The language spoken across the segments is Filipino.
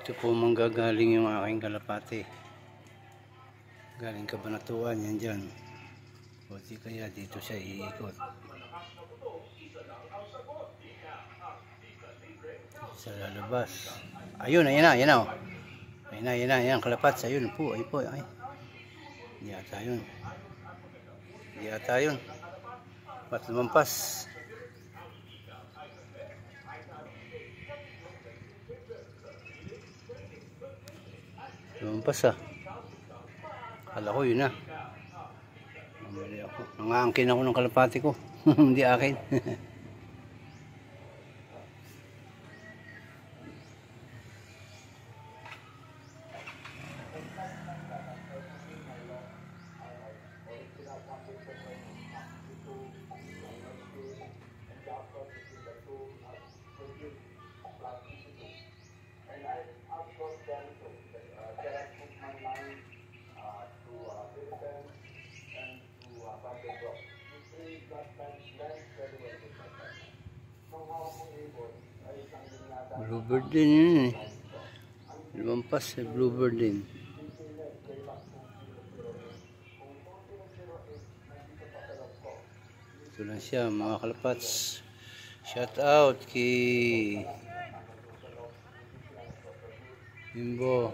Dito po manggagaling yung aking kalapate. Galing Cabanatuan, yan dyan. O di kaya dito siya iikot. Sa lalabas. Ayun, ayan na, ayan na. Ayan na, ayan na, ayan, kalapats. Ayun po, ayun po. Ay. Di ata yun. Di ata yun. Ba't lumampas? Lumampas ah. Kala ko yun na. Mamali ako. Nangaangkin ako ng kalapati ko. Hindi akin. Bluebird din yun eh. Lumampas eh, bluebird din. Ito lang siya mga kalapats. Shout out kay Bimbo,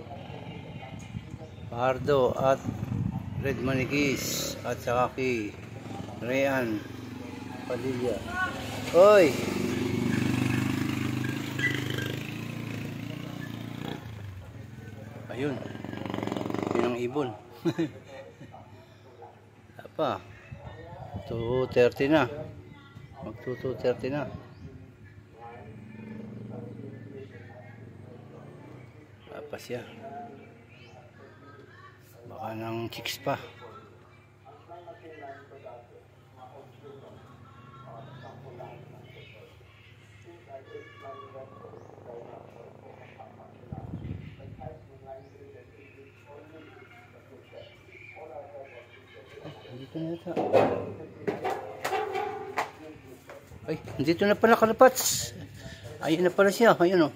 Pardo at Red Manikis at saka kay Rayan Padilla. Hoy! Ayun, yun ang ibon. Apa 2:30 na, mag 2:30 na. Apa siya, baka ng chicks pa. Dito na ito. Ay, dito na pala kalapats. Ayun na pala siya. Ayun o.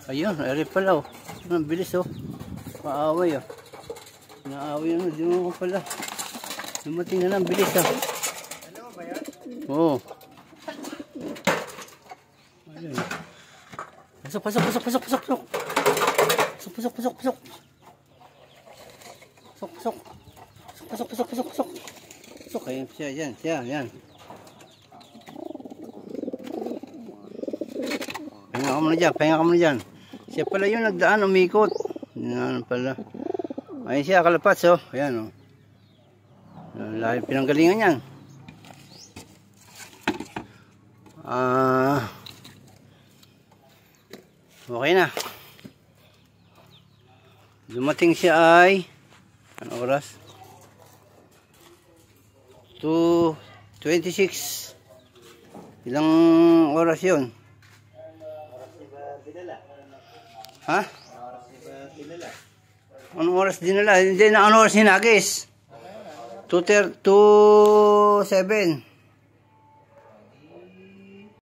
Ayun, ayun pala o. Ang bilis o. Maaway o. Naaway o. Di mo ko pala. Dumating na lang, bilis o. Ano ba yan? Oo. Ayun. Pasok, pasok, pasok, pasok, pasok, pasok. Pasok, pasok, pasok, pasok. Pasok, pasok. Pasok, pasok, pasok, pasok. Pasok, ayun siya, yan, siya, yan. Pahinga ka muna dyan, pahinga ka muna dyan. Siya pala yun, nagdaan, umikot. Yan pala. Ayun siya, kalapats, oh. Ayan, oh. Lahat pinanggalingan yan. Okay na. Dumating siya ay anong oras? 2:26. Ilang oras yun? Ha? Anong oras dinala? Hindi na anong oras hinagis? 2:07.